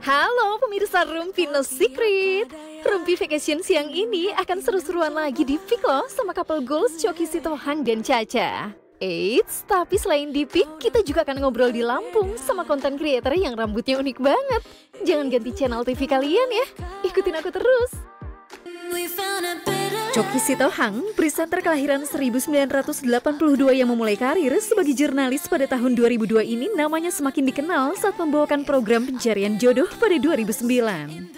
Halo pemirsa Rumpi No Secret. Rumpi Vacation siang ini akan seru-seruan lagi di Pik loh sama couple goals Choky Sitohang dan Caca. Eits, tapi selain di Pik, kita juga akan ngobrol di Lampung sama konten creator yang rambutnya unik banget. Jangan ganti channel TV kalian ya, ikutin aku terus. Choky Sitohang, presenter kelahiran 1982 yang memulai karir sebagai jurnalis pada tahun 2002 ini namanya semakin dikenal saat membawakan program pencarian jodoh pada 2009.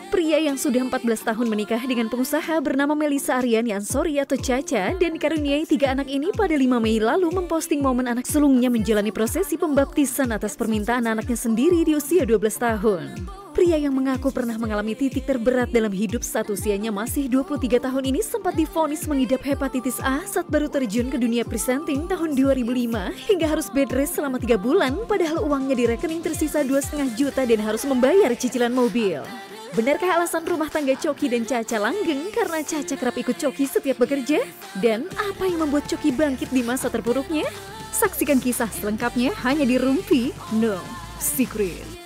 Pria yang sudah 14 tahun menikah dengan pengusaha bernama Melissa Aryani Ansori atau Caca dan dikaruniai 3 anak ini pada 5 Mei lalu memposting momen anak sulungnya menjalani prosesi pembaptisan atas permintaan anaknya sendiri di usia 12 tahun. Pria yang mengaku pernah mengalami titik terberat dalam hidup saat usianya masih 23 tahun ini sempat divonis mengidap hepatitis A saat baru terjun ke dunia presenting tahun 2005 hingga harus bed rest selama 3 bulan padahal uangnya di rekening tersisa 2,5 juta dan harus membayar cicilan mobil. Benarkah alasan rumah tangga Choky dan Caca langgeng karena Caca kerap ikut Choky setiap bekerja? Dan apa yang membuat Choky bangkit di masa terpuruknya? Saksikan kisah selengkapnya hanya di Rumpi No Secret.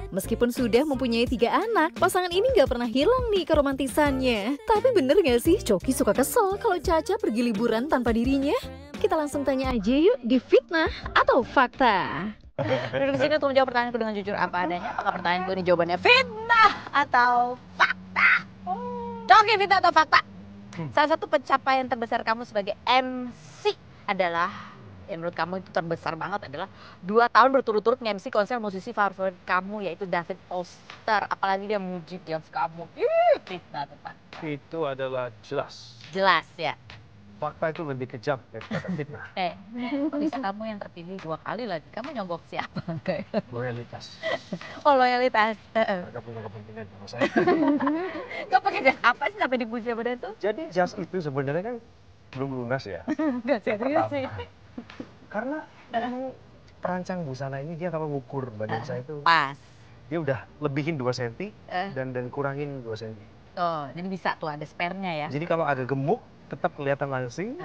Meskipun sudah mempunyai 3 anak, pasangan ini nggak pernah hilang nih keromantisannya. Tapi bener nggak sih Choky suka kesel kalau Caca pergi liburan tanpa dirinya? Kita langsung tanya aja yuk, di fitnah atau fakta? Duduk di sini untuk menjawab pertanyaanku dengan jujur apa adanya. Apakah pertanyaanku ini jawabannya fitnah atau fakta? Choky, fitnah atau fakta? Salah satu pencapaian terbesar kamu sebagai MC adalah, yang menurut kamu itu terbesar banget adalah 2 tahun berturut-turut nge-MC konser musisi favorit kamu yaitu David Foster. Apalagi dia memuji dance kamu. Fitnah atau fakta? Itu adalah jelas. Jelas ya. Fakta itu lebih kejam daripada fitnah. Bisa kamu yang terpilih 2 kali lagi. Kamu nyogok siapa? Loyalitas. Oh, loyalitas. Mereka punya kepentingan sama saya. Kau pakai jas apa sih sampai dipuji sama dia tuh? Jadi jas itu sebenarnya kan belum lunas ya. Enggak serius sih. Karena emang perancang busana ini dia kalau ngukur badan saya itu Pas. dia udah lebihin 2 cm dan kurangin 2 cm. Oh, jadi bisa tuh ada spare-nya ya. Jadi kalau agak gemuk tetap kelihatan langsing.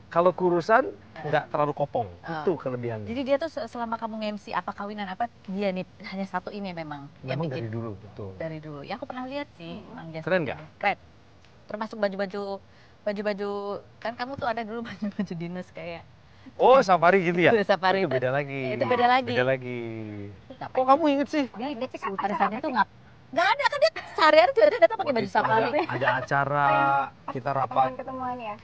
Kalau kurusan nggak terlalu kopong. Itu kelebihannya. Jadi dia tuh selama kamu nge-MC apa kawinan apa dia nih hanya satu ini memang. Memang dari dulu betul. Dari dulu. Ya aku pernah lihat sih. Keren nggak? Keren. Termasuk baju-baju kan kamu tuh ada dulu baju-baju dinas kayak. Oh, safari gitu ya? Safari itu beda lagi. Itu beda lagi. Beda lagi. Kok kamu inget sih? Ya, dia sih pada saatnya tuh nggak ada kan dia sehari-hari juga dia datang pakai baju safari. Ada acara kita rapat. Ketemuan ya?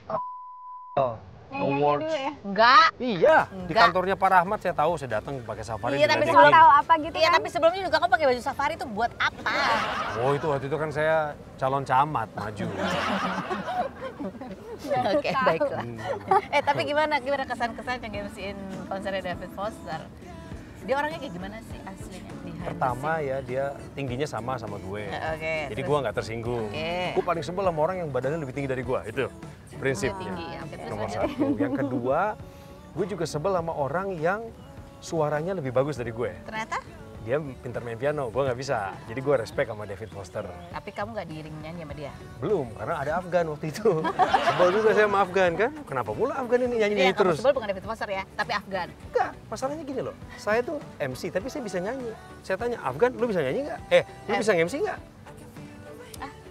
Awards. Enggak. Iya, di kantornya Pak Rahmat saya tahu saya datang pakai safari. Iya, tapi Belum tahu apa gitu iya, kan? tapi sebelumnya juga kamu pakai baju safari tuh buat apa? Oh, itu waktu itu kan saya calon camat maju. Oke, baiklah. Tapi gimana kesan-kesan yang MC-in konsernya David Foster? Dia orangnya kayak gimana sih aslinya? Pertama ya dia tingginya sama gue. Oke. Jadi gue nggak tersinggung. Oke. Gue paling sebel sama orang yang badannya lebih tinggi dari gue. Itu prinsipnya. Tinggi, ya. Oke, Nomor terus 1. Yang kedua, gue juga sebel sama orang yang suaranya lebih bagus dari gue. Ternyata? Dia pintar main piano, gue nggak bisa. Jadi gue respect sama David Foster. Tapi kamu nggak diiring nyanyi sama dia? Belum, karena ada Afgan waktu itu. Sebel juga saya sama Afgan kan. Kenapa pula Afgan ini nyanyi-nyanyi terus? Sebel bukan David Foster ya, tapi Afgan. Enggak, masalahnya gini loh. Saya tuh MC, tapi saya bisa nyanyi. Saya tanya, Afgan, lu bisa nyanyi nggak? Lu bisa nge-MC nggak?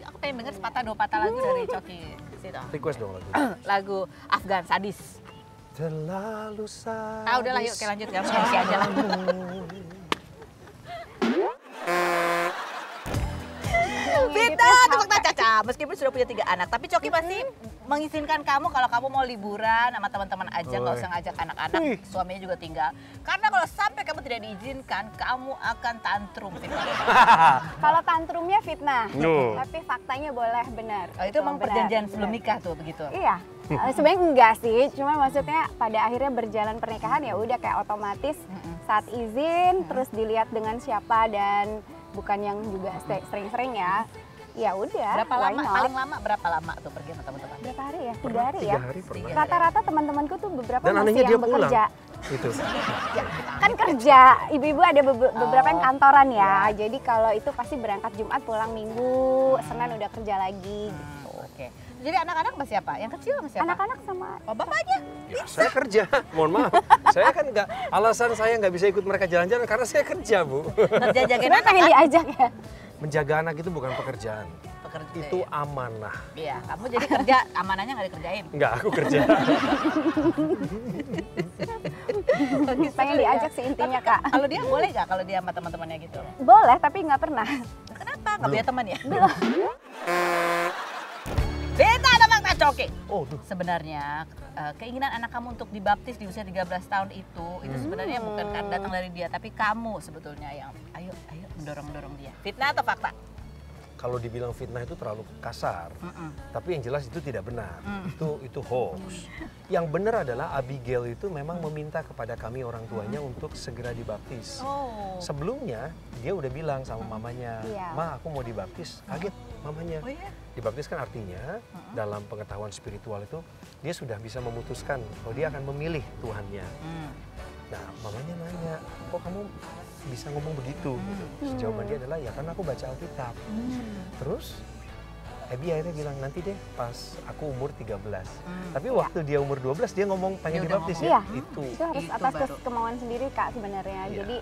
Aku pengen denger sepatah 2 patah lagu dari Choky situ. Request dong lagu. Lagu Afgan, Sadis. Terlalu sadis. Udahlah yuk, kita lanjut. Kamu MC aja lah. Fitnah, tepuk tangan Caca. Meskipun sudah punya 3 anak, tapi Choky masih mengizinkan kamu kalau kamu mau liburan sama teman-teman aja, nggak usah ngajak anak-anak, suaminya juga tinggal. Karena kalau sampai kamu tidak diizinkan, kamu akan tantrum. Kalau tantrumnya fitnah, No. tapi faktanya boleh benar. Oh, itu emang perjanjian sebelum nikah tuh begitu? Iya, sebenarnya enggak sih, cuma maksudnya pada akhirnya berjalan pernikahan ya udah kayak otomatis saat izin, terus dilihat dengan siapa dan bukan yang juga sering-sering ya. Ya udah. Berapa lama? Paling lama berapa lama tuh pergi sama teman-teman? Berapa hari ya? 3 hari ya. 3 hari pernah. Rata-rata teman-temanku tuh beberapa Dan masih anehnya dia yang pulang. bekerja. Itu. Kan kerja, ibu-ibu ada beberapa yang kantoran ya. Jadi kalau itu pasti berangkat Jumat pulang Minggu, Senin udah kerja lagi gitu. Oke. Jadi anak-anak sama siapa? Yang kecil sama siapa? Anak-anak sama Oh, bapaknya. Ya, saya kerja, mohon maaf. Saya kan nggak, alasan saya nggak bisa ikut mereka jalan-jalan karena saya kerja, Bu. Kerja jagain sebenarnya anak pengen kan? diajak ya. Menjaga anak itu bukan pekerjaan, Pekerja, itu ya. amanah. Iya, kamu jadi kerja, amanahnya nggak dikerjain. Enggak, aku kerja. Pengen diajak sih intinya Kak. Kalau dia boleh nggak kalau dia sama teman-temannya gitu? Boleh tapi nggak pernah. Kenapa? Nggak punya teman ya? Belum. Beta ada fakta coki. Oh, duh. Sebenarnya keinginan anak kamu untuk dibaptis di usia 13 tahun itu sebenarnya bukan kan datang dari dia, tapi kamu sebetulnya yang ayo mendorong dia. Fitnah atau fakta? Kalau dibilang fitnah itu terlalu kasar, tapi yang jelas itu tidak benar. Itu hoax. Yang benar adalah Abigail itu memang meminta kepada kami orang tuanya untuk segera dibaptis. Oh. Sebelumnya dia udah bilang sama mamanya, Iya. Ma aku mau dibaptis. Kaget mamanya. Oh iya. Dibaptis kan artinya dalam pengetahuan spiritual itu dia sudah bisa memutuskan bahwa dia akan memilih Tuhannya. Nah mamanya nanya, kok kamu bisa ngomong begitu? Gitu. Terus jawaban dia adalah, ya karena aku baca Alkitab. Terus Abby akhirnya bilang, nanti deh pas aku umur 13. Tapi waktu dia umur 12 dia ngomong pengen Dia udah dibaptis ngomong. ya. Iya. Itu. Itu harus Itu atas baru. kemauan sendiri Kak sebenarnya. Iya. Jadi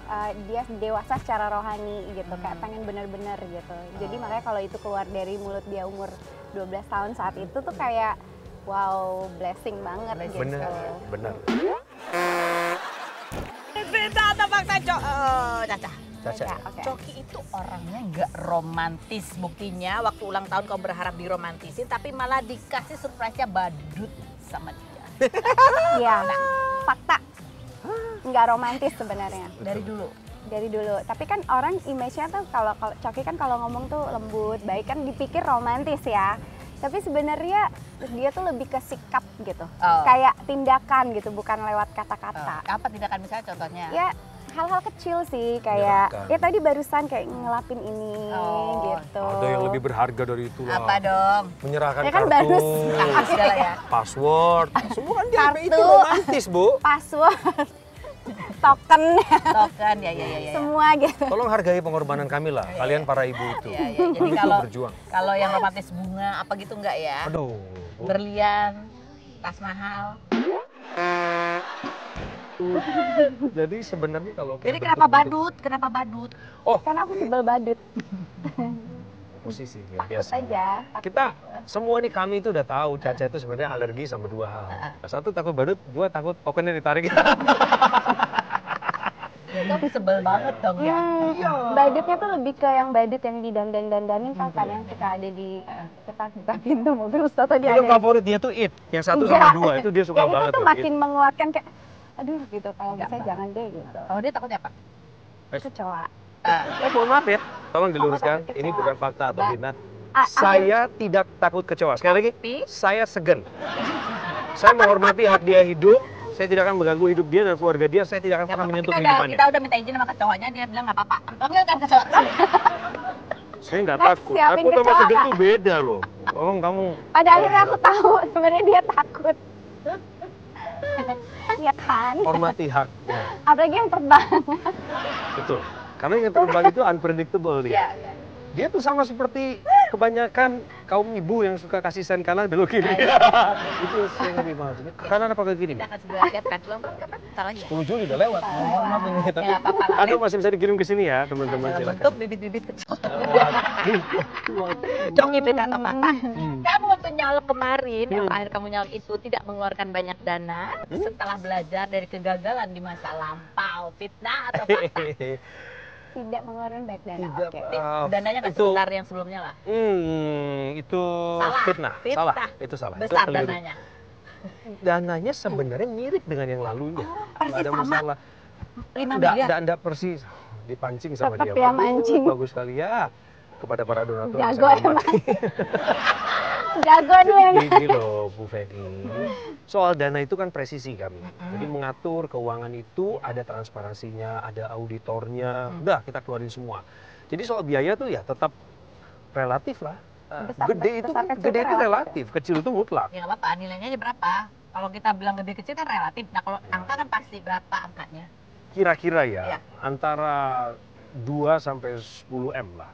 dia dewasa secara rohani gitu, kayak pengen bener-bener gitu. Jadi makanya kalau itu keluar dari mulut dia umur 12 tahun saat itu tuh kayak wow, blessing banget gitu. Benar, benar. Fitnah atau fakta Caca? Caca ya? Oke. Coki itu orangnya nggak romantis. Buktinya waktu ulang tahun kamu berharap diromantisin, tapi malah dikasih surprise-nya badut sama dia. Iya, fakta. Nggak romantis sebenarnya Dari dulu. dari dulu. Tapi kan orang image-nya tuh kalau Coki kan kalau ngomong tuh lembut, baik kan dipikir romantis ya. Tapi sebenarnya dia tuh lebih ke sikap gitu, Oh. kayak tindakan gitu, bukan lewat kata-kata. Apa tindakan misalnya contohnya? Ya hal-hal kecil sih kayak Menyerahkan. ya tadi barusan kayak ngelapin ini Oh, gitu. Ada yang lebih berharga dari itu lah. Apa dong? Menyerahkan Ya kan kartu, baru Kakak segala ya. password. Semua kan dia Kartu. itu romantis, Bu. Password, token, Token ya. semua gitu. Tolong hargai pengorbanan kami lah, kalian para ibu itu. Iya. Jadi Itu kalau berjuang. kalau yang romantis bunga apa gitu enggak ya? Aduh. Berlian, tas mahal. Jadi sebenarnya kalau Jadi kenapa badut? Kenapa badut? Karena aku sebel badut posisi ya biasa. aja. Kita semua nih kami itu udah tahu Caca itu sebenarnya alergi sama dua hal. Satu takut badut, dua takut tokennya ditarik. Ya kamu sebel banget dong ya. Badutnya tuh lebih ke yang badut yang didandan-dandanin kan yang suka ada di depan pintu mobil. Ustaz tadi Itu ada. favorit dia tuh It, yang satu Enggak. sama dua itu dia suka Yang banget itu tuh tuh, It. makin menguatkan kayak aduh gitu kalau bisa jangan deh gitu. Oh dia takutnya apa? Kecoa. Mohon maaf ya, tolong diluruskan. takut Ini kecoa. bukan fakta atau fitnah. A- Saya tidak takut kecoa. Sekali lagi, Tapi saya segan. Saya menghormati hak dia hidup. Saya tidak akan mengganggu hidup dia dan keluarga dia. Saya tidak akan pernah menyentuh kehidupannya. kita udah minta izin sama kecoanya, dia bilang nggak apa-apa. Panggil kan kecoa. Saya nggak Next, takut. siapin Takut sama kecoa. segan tuh beda loh. Tolong kamu. Pada akhirnya aku tahu sebenarnya dia takut. Iya kan? Hormati haknya. Apalagi yang terbang. Betul. Karena yang terbang itu unpredictable dia. Dia tuh sama seperti kebanyakan kaum ibu yang suka kasih sen kanan belok kiri. Itu yang lebih mahal. Kanan apa ke kiri? Kita akan segera lihat kan belum? Salah ya? 10 Juli udah lewat. Mohon maaf ini. Ya nggak apa-apa lah. Aduh masih bisa dikirim ke sini ya teman-teman. Dalam Silakan. bentuk bibit-bibit kecil. Congi beda atau fakta? Kamu waktu nyalek kemarin, yang terakhir kamu nyalek itu tidak mengeluarkan banyak dana setelah belajar dari kegagalan di masa lampau. Fitnah atau fakta? Tidak mengeluarkan baik dana. Tidak, Oke. Dananya nggak itu- sebesar yang sebelumnya lah. Itu Salah. fitnah. Fitnah. Salah. Itu salah. Itu Besar keliru. dananya. Dananya sebenarnya mirip dengan yang lalunya. Nggak ada sama. masalah. 5 miliar. Enggak persis. Dipancing sama Tetep dia. ya, mancing. Bagus sekali ya. Kepada para donatur. yang Jago saya emang. hormati. Jago nih. Ini loh Bu Feni. Soal dana itu kan presisi kami. Jadi mengatur keuangan itu ada transparansinya, ada auditornya. Udah kita keluarin semua. Jadi soal biaya tuh ya tetap relatif lah. Gede itu besar kan kecil gede itu itu relatif, kecil itu mutlak. Ya nggak apa-apa, nilainya aja berapa. Kalau kita bilang gede kecil kan relatif. Nah kalau angka kan pasti berapa angkanya. Kira-kira Iya. ya antara 2 sampai 10 M lah.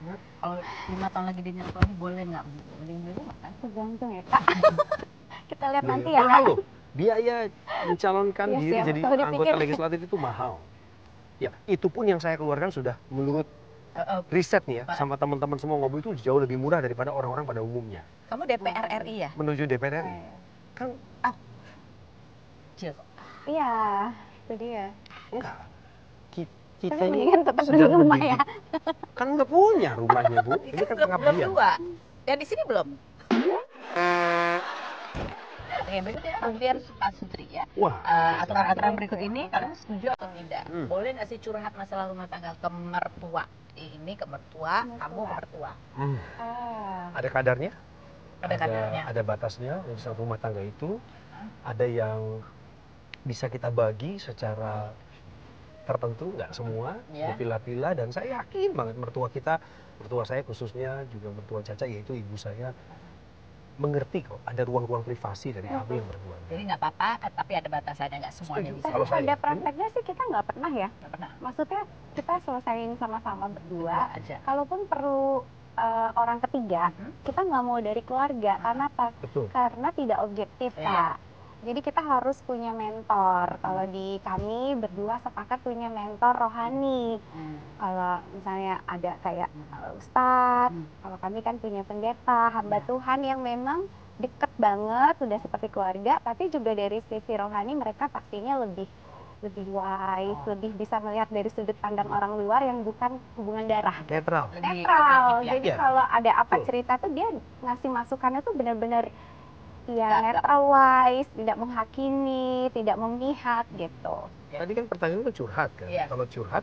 Kalau 5 tahun lagi dia nyetoni boleh nggak Bu? Boleh beli rumah kan? Tergantung ya Kak. Kita lihat nanti ya. Mahal loh. Biaya mencalonkan Iya, diri siap. jadi Kalau anggota dipikir. legislatif itu mahal. Ya, itu pun yang saya keluarkan sudah menurut riset nih ya, sama teman-teman semua ngobrol itu jauh lebih murah daripada orang-orang pada umumnya. Kamu DPR RI ya? Menuju DPR RI. Kan Cil kok. Iya, itu dia. enggak. Tapi Kita ini mendingan tetap beli sedang rumah mendidik. ya. Kan udah punya rumahnya, Bu. Ini kan belum pengabdian. 2. Yang di sini belum. Oke, berikutnya hampir Pak Sutri ya. Wah, Aturan-aturan berikut ini kalian setuju atau tidak? Hmm. Boleh nggak sih curhat masalah rumah tangga ke mertua? Ini ke mertua, kamu ke mertua. ada kadarnya? Ada kadarnya. Ada batasnya. Urusan rumah tangga itu ada yang bisa kita bagi secara tertentu, nggak semua, Ya. berpilah-pilah, dan saya yakin banget mertua saya khususnya, juga mertua Caca, yaitu ibu saya, mengerti kok ada ruang-ruang privasi dari kami yang berdua. Jadi nggak apa-apa, tapi ada batasannya, nggak semuanya bisa. Kalau Tapi pada saya, prakteknya sih kita nggak pernah ya. Nggak pernah. Maksudnya kita selesaiin sama-sama berdua. Aja. Kalaupun perlu orang ketiga, kita nggak mau dari keluarga. Karena apa? betul. Karena tidak objektif Iya. Kak. Jadi kita harus punya mentor. Kalau di kami berdua sepakat punya mentor rohani. Kalau misalnya ada kayak ustadz, kalau kami kan punya pendeta, hamba Tuhan yang memang deket banget, sudah seperti keluarga, tapi juga dari sisi rohani mereka pastinya lebih wise, lebih bisa melihat dari sudut pandang orang luar yang bukan hubungan darah. Netral. Lebih Netral. objektif, Jadi ya. kalau ada apa Betul. cerita tuh dia ngasih masukannya tuh benar-benar ya netral wise, tidak menghakimi, tidak memihak gitu. Tadi kan pertanyaan itu curhat kan. Iya. Kalau curhat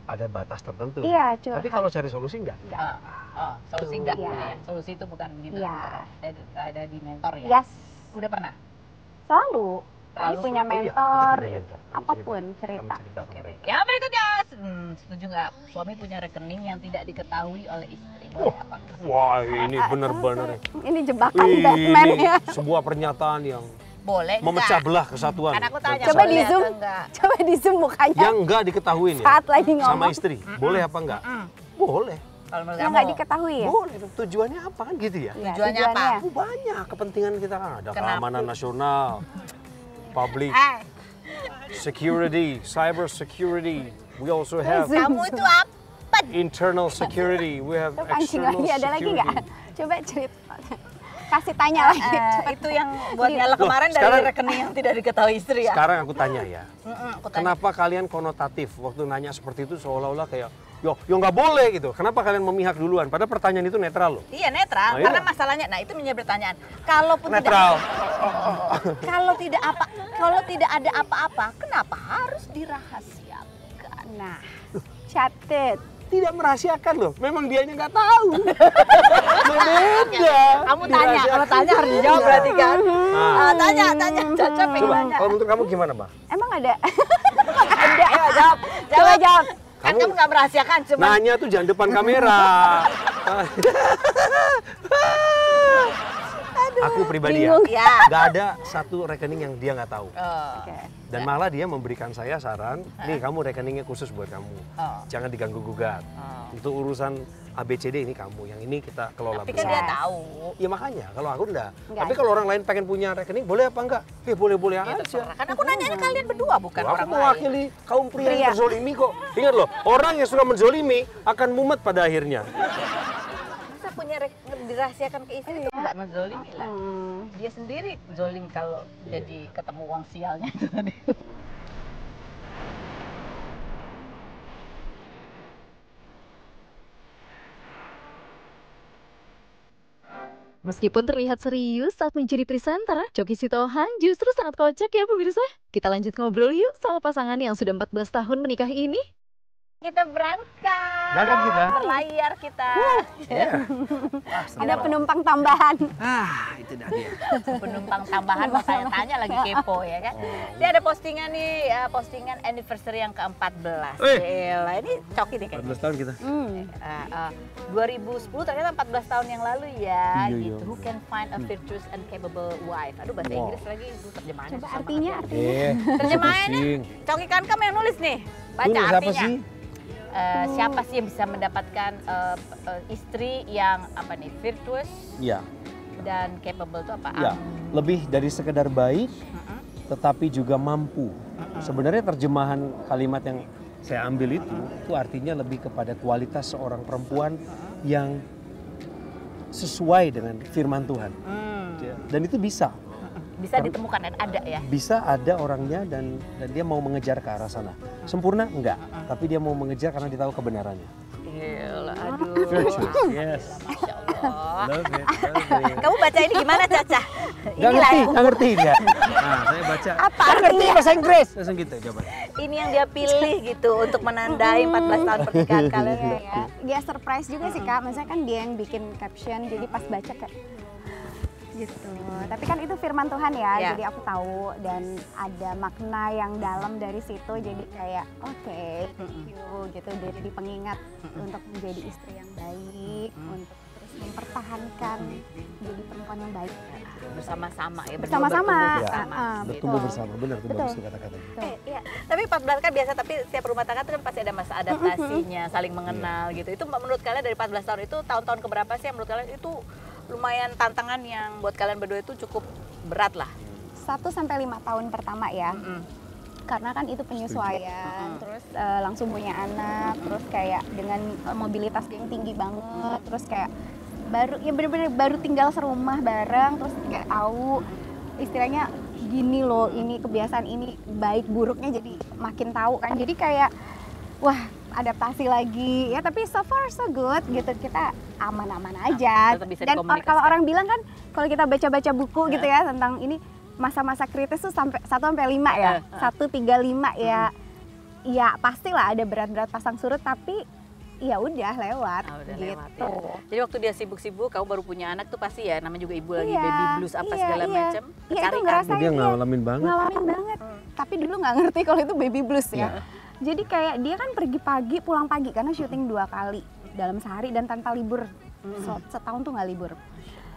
ada batas tertentu. Iya, curhat. Tapi kalau cari solusi enggak. Solusi enggak Iya. ya? Solusi itu bukan gitu. Iya. Ada di mentor ya? Yes, Udah pernah? selalu. Kami Selalu. punya Oh, iya. mentor, Ada mentor. apapun Kami cerita. cerita ke Oke, mereka. baik. Yang berikutnya, setuju nggak? Suami punya rekening yang tidak diketahui oleh istri. Boleh apa? Wah, ini benar-benar Ini jebakan Batman ya. sebuah pernyataan yang Boleh memecah nggak? belah kesatuan. Kan aku tanya, Coba boleh di zoom. atau enggak? Coba di zoom mukanya Yang enggak diketahuin ya. saat lagi Sama ngomong. istri. Boleh apa enggak? Boleh. Kalau menurut Yang kamu, nggak diketahui ya? Boleh. Tujuannya apa kan gitu ya? Iya, Tujuannya apa? Oh, banyak kepentingan kita kan ada Kenapa? keamanan nasional, public security, cyber security. We also have kamu itu apa? internal security. We have Itu pancing external lagi, ada lagi security. nggak? Coba cerita. Kasih tanya lagi. Coba. Itu yang buat nyala kemarin dari sekarang- rekening yang tidak diketahui istri ya? Sekarang aku tanya ya, Aku tanya. kenapa kalian konotatif waktu nanya seperti itu seolah-olah kayak yo nggak boleh gitu. Kenapa kalian memihak duluan? Padahal pertanyaan itu netral loh. Iya netral, Oh, iya. karena masalahnya, nah itu menjadi pertanyaan. Kalaupun Netral. kalau tidak ada apa-apa, kenapa harus dirahasiakan? Nah, catet. Tidak merahasiakan loh. Memang dianya nggak tahu. Beda. Kamu tanya, kalau tanya harus dijawab berarti kan? Nah. Tanya, cocok pengen Coba, tanya. kalau menurut kamu gimana, Bang? Emang ada? Ayo jawab, Coba jawab. Kan kamu nggak merahasiakan, cuma Nanya tuh jangan depan kamera. Aku pribadi ya, Bingung. ya. nggak ada satu rekening yang dia nggak tahu. Oke. Dan malah dia memberikan saya saran, nih kamu rekeningnya khusus buat kamu. Oh. Jangan diganggu-gugat. Untuk urusan ABCD ini kamu, yang ini kita kelola Tapi kan bersama. dia tahu. Ya makanya, kalau aku enggak. Enggak. Tapi kalau orang lain pengen punya rekening, boleh apa enggak? Ya boleh-boleh Ya, aja. terserah. Kan aku nanya kalian berdua bukan Aku orang lain. mewakili kaum pria Pria. yang terzolimi kok. Ingat loh, orang yang suka menzolimi akan mumet pada akhirnya. Masa punya dirahasiakan ke istri itu nggak menzolimi lah. Dia sendiri zolim kalau jadi ketemu uang sialnya itu tadi. Meskipun terlihat serius saat menjadi presenter, Choky Sitohang justru sangat kocak ya pemirsa. Kita lanjut ngobrol yuk soal pasangan yang sudah 14 tahun menikah ini. Kita berangkat. Berangkat kita. Berlayar kita. Ada penumpang tambahan. Ah, itu dah dia. Penumpang tambahan mau tanya lagi kepo ya kan. Dia ada postingan nih, postingan anniversary yang ke-14. Gila, ini Choky nih kayaknya. 14 tahun kita. 2010 ternyata 14 tahun yang lalu ya. Iya, Gitu. iya. Who can find a virtuous and capable wife? Aduh bahasa Inggris lagi itu terjemahannya. Coba susah artinya, banget. artinya. Terjemahannya Choky kan yang nulis nih. Baca Tuh, siapa artinya. sih? siapa sih yang bisa mendapatkan istri yang apa nih, virtuous Ya, dan capable itu apa? ya. Lebih dari sekedar baik, tetapi juga mampu. Sebenarnya terjemahan kalimat yang saya ambil itu artinya lebih kepada kualitas seorang perempuan yang sesuai dengan firman Tuhan. Dan itu bisa. Bisa ditemukan dan ada ya? Bisa ada orangnya dan dia mau mengejar ke arah sana. Sempurna enggak, tapi dia mau mengejar karena dia tahu kebenarannya. Gila, aduh. Virtuous, yes. Masya Allah. Love it, love it. Kamu baca ini gimana, Caca? Nggak ngerti dia. Nah, saya baca. Apa "Nggak ngerti artinya? bahasa Inggris. Langsung gitu coba. Ini yang dia pilih gitu untuk menandai 14 tahun pernikahan kalian Iya, ya. Dia surprise juga sih Kak, maksudnya kan dia yang bikin caption, jadi pas baca kayak gitu. Tapi kan itu firman Tuhan ya, Ya. jadi aku tahu dan ada makna yang dalam dari situ, jadi kayak oke, thank you gitu, jadi pengingat untuk menjadi istri yang baik, untuk terus mempertahankan jadi perempuan yang baik. Bersama-sama ya, berdua Bersama-sama. bertumbuh Ya. bersama. Bertumbuh Betul. bersama, benar tuh Betul. bagus tuh kata-katanya. Iya. Tapi 14 kan biasa, tapi setiap rumah tangga itu kan pasti ada masa adaptasinya, saling mengenal gitu. Itu menurut kalian dari 14 tahun itu tahun-tahun keberapa sih yang menurut kalian itu lumayan tantangan yang buat kalian berdua itu cukup berat lah? 1-5 tahun pertama ya. Karena kan itu penyesuaian, terus langsung punya anak, terus kayak dengan mobilitas yang tinggi banget, terus kayak baru ya bener-bener baru tinggal serumah bareng, terus kayak tahu istilahnya gini loh, ini kebiasaan ini baik buruknya jadi makin tahu kan, jadi kayak wah adaptasi lagi ya, tapi so far so good gitu, kita aman-aman aja. tetap bisa Dan kalau dikomunikasikan. orang bilang kan kalau kita baca-baca buku gitu ya tentang ini masa-masa kritis tuh sampai 1-5 ya, 1-3-5 ya, ya pastilah ada berat-berat pasang surut, tapi ya udah lewat Udah gitu. lewat ya. Jadi waktu dia sibuk-sibuk, kamu baru punya anak tuh pasti ya, namanya juga ibu lagi Iya, baby blues apa iya, segala iya. macam. Iya, itu Cari kan. ngerasain Dia dia. ngalamin banget. Ngalamin banget. Tapi dulu nggak ngerti kalau itu baby blues ya. Iya. Jadi kayak dia kan pergi pagi, pulang pagi karena syuting 2 kali dalam sehari dan tanpa libur. Setahun tuh nggak libur.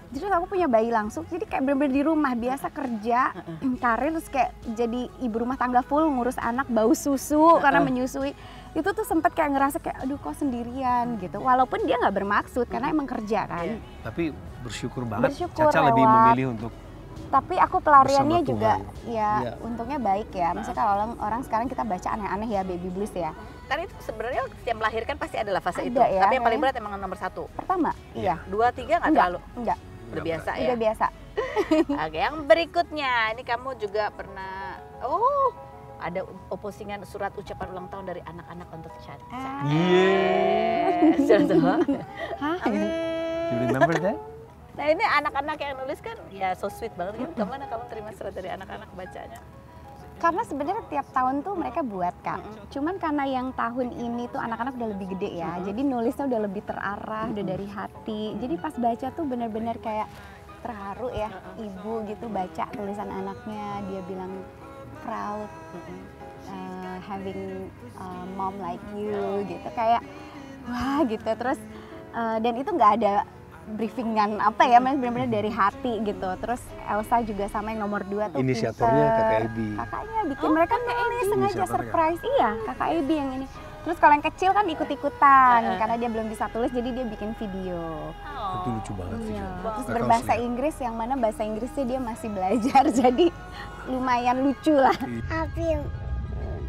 Jadi aku punya bayi langsung, jadi kayak bener-bener di rumah biasa kerja, karir, terus kayak jadi ibu rumah tangga full, ngurus anak, bau susu karena menyusui. Itu tuh sempet kayak ngerasa kayak aduh kok sendirian gitu. Walaupun dia nggak bermaksud karena emang kerja kan. Tapi bersyukur banget. Bersyukur Caca lebih lewat. memilih untuk Tapi aku pelariannya Bersama juga Tuhan. ya Iya. untungnya baik ya. Misalnya kalau orang sekarang kita baca aneh-aneh ya baby blues ya. Kan itu sebenarnya setiap melahirkan pasti adalah fase Ada itu. ya, Tapi yang paling ya. berat emang nomor 1. Pertama, iya. 2, 3 nggak Enggak, terlalu. enggak. Udah biasa ya. Udah biasa. Oke, yang berikutnya ini kamu juga pernah ada postingan surat ucapan ulang tahun dari anak-anak untuk Caca. Yes. Hah? You remember that? Nah ini anak-anak yang nulis kan ya so sweet banget kan. Kemana kamu terima surat dari anak-anak bacanya? Karena sebenarnya tiap tahun tuh mereka buat Kak. Cuman karena yang tahun ini tuh anak-anak udah lebih gede ya. Jadi nulisnya udah lebih terarah, udah dari hati. Jadi pas baca tuh bener-bener kayak terharu ya. Ibu gitu baca tulisan anaknya, dia bilang proud having mom like you gitu. Kayak wah gitu. Terus dan itu nggak ada briefingan apa ya, benar-benar dari hati gitu. Terus Elsa juga sama yang nomor 2 tuh Inisiatornya pinter. Kakak Ebi. Kakaknya bikin mereka nulis sengaja Inisiatornya. surprise. Iya, Kakak Ebi yang ini. Terus kalau yang kecil kan ikut-ikutan karena dia belum bisa tulis, jadi dia bikin video. Itu lucu banget sih. Iya. Jan. Terus Kakak berbahasa harus lihat. Inggris yang mana bahasa Inggrisnya dia masih belajar jadi lumayan lucu lah. Happy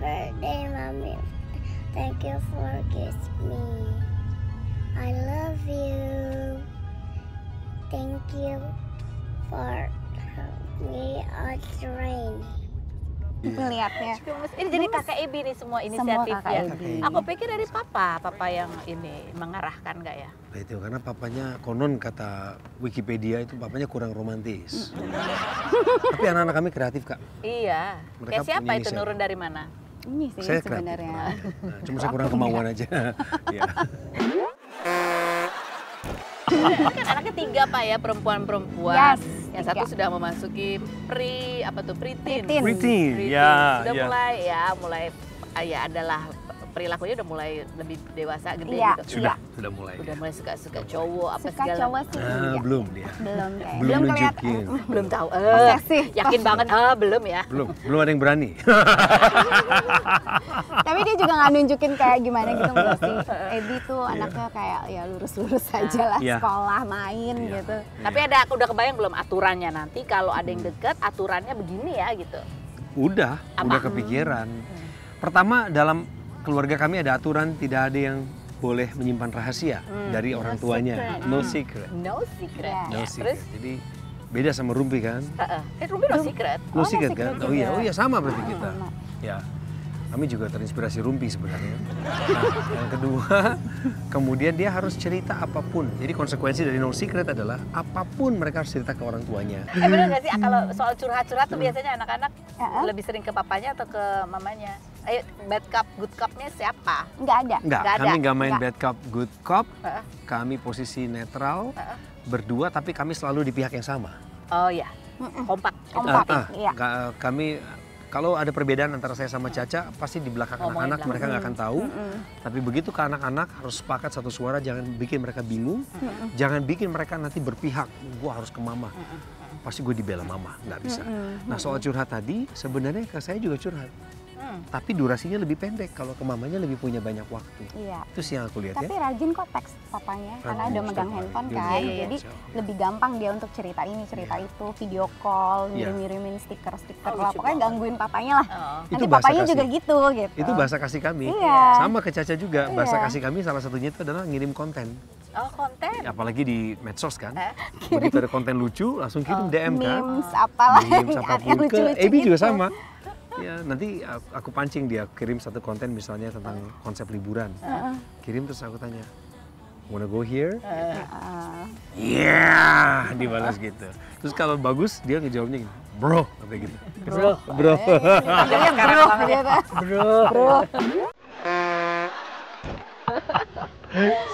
birthday, Mommy. Thank you for kissing me. I love you. Thank you for me on the rain. Melihatnya. Ini jadi kakak Ebi nih semua Semua inisiatifnya. Kakak Ebi. Aku pikir dari papa yang ini mengarahkan nggak ya? Nah, itu karena papanya konon kata Wikipedia itu papanya kurang romantis. Tapi anak-anak kami kreatif Kak. Iya. Mereka Kayak siapa punya itu inisiatif. nurun dari mana? Ini sih Saya kreatif. sebenarnya. Nah, cuma saya kurang kemauan aja. Iya. Ini kan anaknya 3 Pak ya, perempuan-perempuan. Yes, Yang 3. satu sudah memasuki preteen. Preteen. Preteen, ya, Sudah ya. mulai ya adalah perilakunya udah mulai lebih dewasa gede Iya. gitu. Sudah mulai. Udah mulai suka cowok apa Suka segala. cowok sih. Belum dia. Belum kayaknya. Belum kelihatan. nunjukin. Belum tahu. Posesif. Yakin banget belum ya. Belum ada yang berani. Tapi dia juga nggak nunjukin kayak gimana gitu enggak sih. Ebi tuh anaknya kayak ya lurus-lurus aja lah, Iya. sekolah main Iya. gitu. Tapi udah kebayang belum aturannya nanti kalau ada yang deket aturannya begini ya gitu. Udah kepikiran. Pertama, dalam keluarga kami ada aturan tidak ada yang boleh menyimpan rahasia dari orang tuanya. No secret. No secret. Iya. No Ya, secret. terus Jadi beda sama Rumpi kan? Rumpi no secret. No secret kan? secret Oh iya, juga. sama berarti kita. Sama. Ya, kami juga terinspirasi Rumpi sebenarnya. Nah, yang kedua, kemudian dia harus cerita apapun. Jadi konsekuensi dari no secret adalah apapun mereka harus cerita ke orang tuanya. Bener gak sih kalau soal curhat-curhat tuh biasanya anak-anak lebih sering ke papanya atau ke mamanya? Ayo, bad cup, good cupnya siapa? Nggak ada. Enggak, Nggak ada. kami nggak main Nggak. bad cop, good cop. Heeh. Kami posisi netral, berdua, tapi kami selalu di pihak yang sama. Oh iya, kompak. Kompak. Iya. Kami kalau ada perbedaan antara saya sama Caca, pasti di belakang Ngomongin anak-anak mereka nggak akan tahu. Mm-mm. Tapi begitu ke anak-anak harus sepakat satu suara, jangan bikin mereka bingung, jangan bikin mereka nanti berpihak. Gue harus ke mama, pasti gue dibela mama, nggak bisa. Nah soal curhat tadi, sebenarnya ke saya juga curhat. Tapi durasinya lebih pendek, kalau ke mamanya lebih punya banyak waktu. Iya. Itu sih yang aku lihat Tapi ya. rajin kok teks papanya karena Rajin, ada megang setiap hari. handphone Iya, kan. iya, Jadi iya. lebih gampang dia untuk cerita ini, cerita itu, video call, Iya. ngirim-ngirimin stiker-stiker Oh, lah. lucu Pokoknya banget. gangguin papanya lah. Oh. Itu Nanti bahasa papanya kasih. juga gitu. Itu bahasa kasih kami. Iya. Sama ke Caca juga, bahasa Iya. kasih kami salah satunya itu adalah ngirim konten. Oh konten. Apalagi di medsos kan. Begitu ada konten lucu, langsung kirim DM kan. Memes apalah Memes yang apapun. Ke lucu-lucu Ebi juga gitu. sama. Ya, nanti aku pancing dia kirim satu konten misalnya tentang konsep liburan. Kirim terus aku tanya, wanna go here? Iya, dibalas gitu. Terus kalau bagus dia ngejawabnya gini, bro, kayak gitu. Bro. Panggilnya bro gitu. Bro.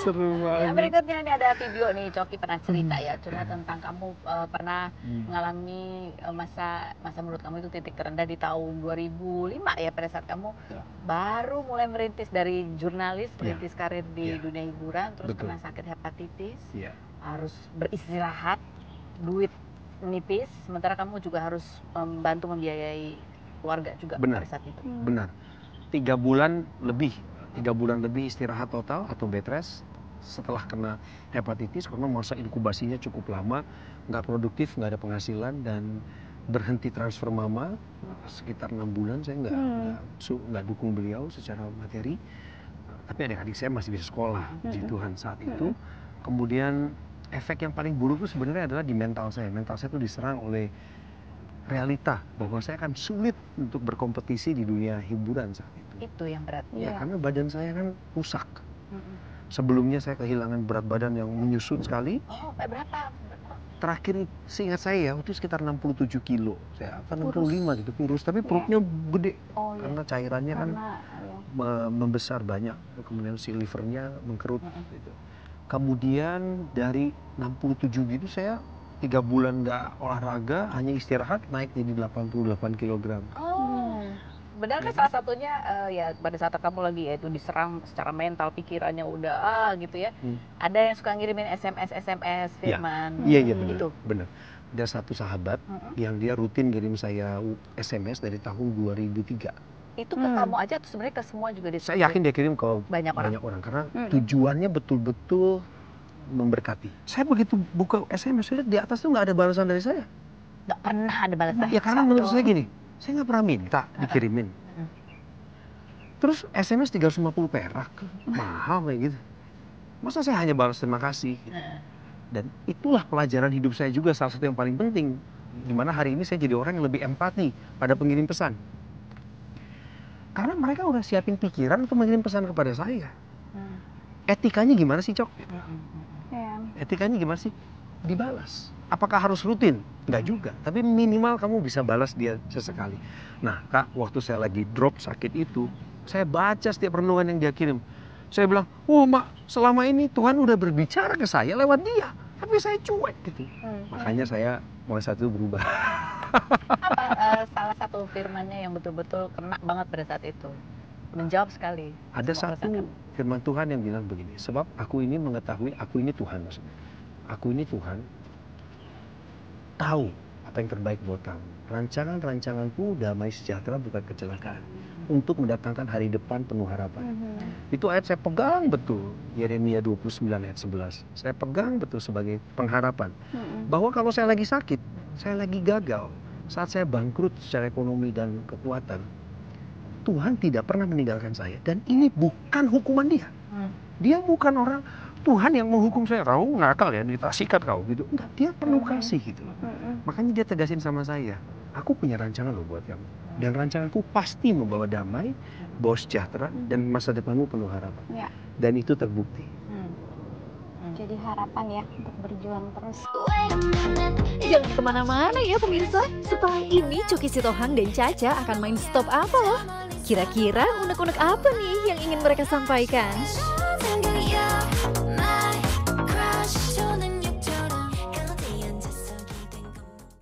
Seru Ya, banget. berikutnya ini ada video nih, Coki pernah cerita ya, curhat tentang kamu pernah mengalami masa menurut kamu itu titik terendah di tahun 2005 ya, pada saat kamu baru mulai merintis dari jurnalis, merintis karir di dunia hiburan, terus Betul. kena sakit hepatitis, Iya. harus beristirahat, duit menipis, sementara kamu juga harus membantu membiayai keluarga juga Benar. pada saat itu. Benar. 3 bulan lebih istirahat total atau bed rest setelah kena hepatitis karena masa inkubasinya cukup lama, nggak produktif, nggak ada penghasilan dan berhenti transfer mama sekitar 6 bulan. Saya nggak dukung beliau secara materi, tapi adik-adik saya masih bisa sekolah, puji Tuhan saat itu. Kemudian efek yang paling buruk itu sebenarnya adalah di mental saya. Mental saya itu diserang oleh realita bahwa saya akan sulit untuk berkompetisi di dunia hiburan saat itu. Itu yang berat. Ya, karena badan saya kan rusak. Sebelumnya saya kehilangan berat badan yang menyusut sekali. Oh, berapa? Terakhir seingat saya ya, itu sekitar 67 kilo. Saya apa 65 gitu, kurus. Tapi perutnya gede. Oh iya. Karena cairannya kan Karena membesar banyak. Kemudian si livernya mengkerut gitu. Kemudian dari 67 gitu saya 3 bulan nggak olahraga, hanya istirahat, naik jadi 88 kg. Oh, benar kan salah satunya ya pada saat kamu lagi ya itu diserang secara mental, pikirannya udah gitu ya. Ada yang suka ngirimin SMS Firman. Iya Gitu. benar. Ada satu sahabat yang dia rutin kirim saya SMS dari tahun 2003. Itu ke kamu aja atau sebenarnya ke semua juga Saya yakin dia kirim ke banyak orang. karena tujuannya betul-betul memberkati. Saya begitu buka SMS saya lihat di atas tuh nggak ada balasan dari saya. Nggak pernah ada balasan. Ya karena menurut saya gini, saya nggak pernah minta dikirimin. Terus SMS 350 perak, mahal kayak gitu. Masa saya hanya balas terima kasih? Dan itulah pelajaran hidup saya juga, salah satu yang paling penting. Dimana hari ini saya jadi orang yang lebih empati pada pengirim pesan. Karena mereka udah siapin pikiran untuk mengirim pesan kepada saya. Etikanya gimana sih, Cok? Etikanya gimana sih? Dibalas. Apakah harus rutin? Enggak juga. Tapi minimal kamu bisa balas dia sesekali. Nah, Kak, waktu saya lagi drop sakit itu, saya baca setiap renungan yang dia kirim. Saya bilang, "Oh, Mak, selama ini Tuhan udah berbicara ke saya lewat dia. Tapi saya cuek gitu." Makanya saya mulai saat itu berubah. Apa salah satu firmannya yang betul-betul kena banget pada saat itu? menjawab sekali. Ada semua satu keresahan. firman Tuhan yang bilang begini, sebab aku ini mengetahui, aku ini Tuhan maksudnya. Aku ini Tuhan tahu apa yang terbaik buat kamu. Rancangan-rancanganku damai sejahtera bukan kecelakaan. Untuk mendatangkan hari depan penuh harapan. Itu ayat saya pegang betul. Yeremia 29 ayat 11. Saya pegang betul sebagai pengharapan. Bahwa kalau saya lagi sakit, saya lagi gagal, saat saya bangkrut secara ekonomi dan kekuatan, Tuhan tidak pernah meninggalkan saya. Dan ini bukan hukuman dia. Dia bukan orang Tuhan yang menghukum saya. Kau ngakal ya, kita sikat kau gitu. Enggak, dia penuh kasih gitu. Makanya dia tegasin sama saya, aku punya rancangan loh buat kamu. Dan rancanganku pasti membawa damai, bawa sejahtera, dan masa depanmu penuh harapan. Ya. Dan itu terbukti. Jadi harapan ya untuk berjuang terus. Jangan kemana-mana ya pemirsa. Setelah ini Coki Sitohang dan Caca akan main stop apa loh? Kira-kira unek-unek apa nih yang ingin mereka sampaikan?